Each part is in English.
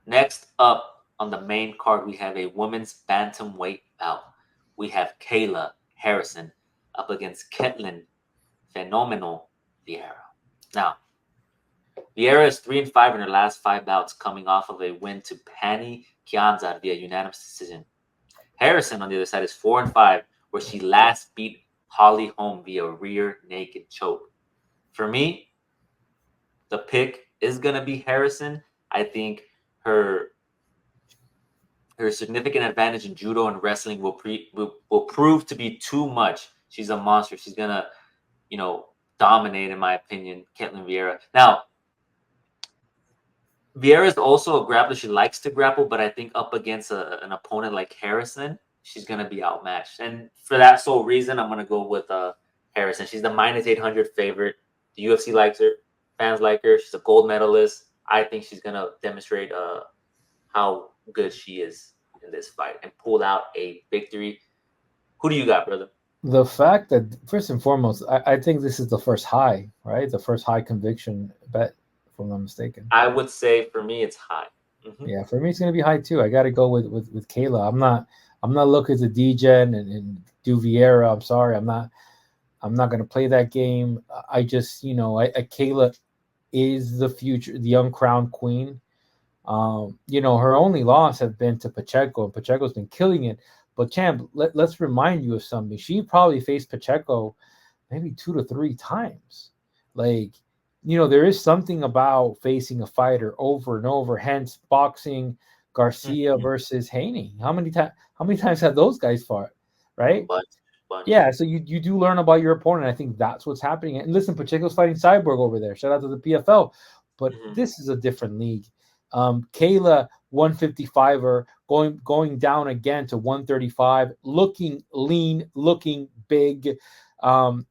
Next up on the main card, we have a women's bantamweight bout. We have Kayla Harrison up against Ketlen Phenomenal Vieira. Now, Vieira is 3-5 in her last five bouts, coming off of a win to Pani Kianzad via unanimous decision. Harrison, on the other side, is 4-5, where she last beat Holly Holm via rear naked choke. For me, the pick is gonna be Harrison. I think her her significant advantage in judo and wrestling will prove to be too much. She's a monster. She's gonna, dominate, in my opinion, Ketlen Vieira. Now, Vieira is also a grappler. She likes to grapple, but I think up against an opponent like Harrison, she's gonna be outmatched. And for that sole reason, I'm gonna go with Harrison. She's the -800 favorite. The UFC likes her. Fans like her. She's a gold medalist. I think she's gonna demonstrate how good she is in this fight and pull out a victory. Who do you got, brother? The fact that first and foremost, I think this is the first high, right? The first high conviction bet, if I'm not mistaken. I would say for me, it's high. Hmm. Yeah, for me it's gonna be high too. I got to go with Kayla. I'm not looking to degen and do Vieira. I'm sorry, I'm not gonna play that game. I just Kayla is the future, the uncrowned queen. Her only loss have been to Pacheco, and Pacheco's been killing it. But champ, let's remind you of something. She probably faced Pacheco maybe 2 to 3 times. Like, there is something about facing a fighter over and over. Hence, boxing Garcia Hmm. versus Haney. How many times have those guys fought, A right? bunch, bunch. Yeah, so you do learn about your opponent. I think that's what's happening. And listen, Pacheco's fighting Cyborg over there. Shout out to the PFL, but Hmm. this is a different league. Kayla 155er going down again to 135, looking lean, looking big. Um,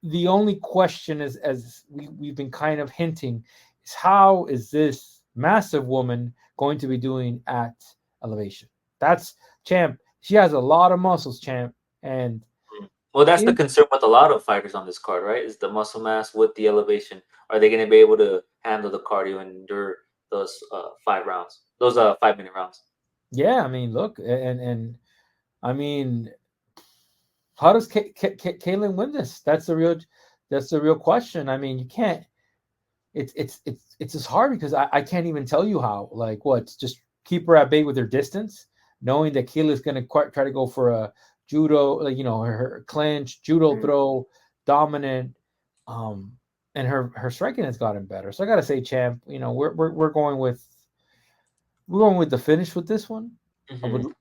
the only question is, as we've been kind of hinting, is how is this massive woman going to be doing at elevation? That's champ. She has a lot of muscles, champ, and Well, that's the if concern with a lot of fighters on this card, right? Is the muscle mass with the elevation. Are they going to be able to handle the cardio and endure those 5 rounds, those 5 minute rounds? yeah, I mean, look, and I mean, how does Kaylin win this? That's the real question. I mean, you can't. It's just hard because I can't even tell you how. Like what? Just keep her at bay with her distance, knowing that Kayla's going to try to go for a judo, like her clinch, judo Mm. throw, dominant, um, and her striking has gotten better. So I got to say, champ, we're going with the finish with this one. I would, Hmm.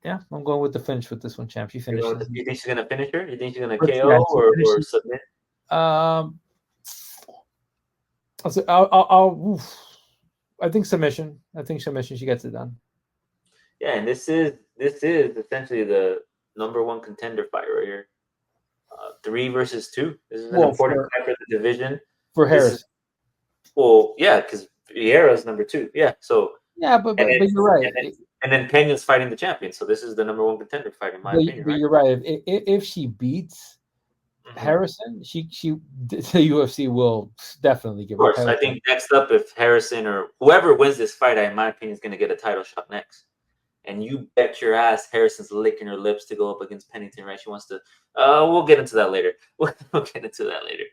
yeah, I'm going with the finish with this one, champ. She finishes. You think she's going to finish her? You think she's going to Yeah, KO she or finishes. submit? Um, I'll I think submission. I think submission. She gets it done. Yeah, and this is essentially the number one contender fight right here. 3 versus 2. This is an Well, important for fight for the division. for This is Harris. well, yeah, because Vieira's number 2. Yeah, so Yeah, but and but, then but you're right. and then and then Pena's fighting the champion. So this is the number one contender fight, in my opinion, But right? you're right. If she beats Hmm. Harrison, she the UFC will definitely give Of her a course, title I shot. think next up, if Harrison or whoever wins this fight, in my opinion, is going to get a title shot next. And you bet your ass Harrison's licking her lips to go up against Pennington, right? She wants to. We'll get into that later. We'll get into that later.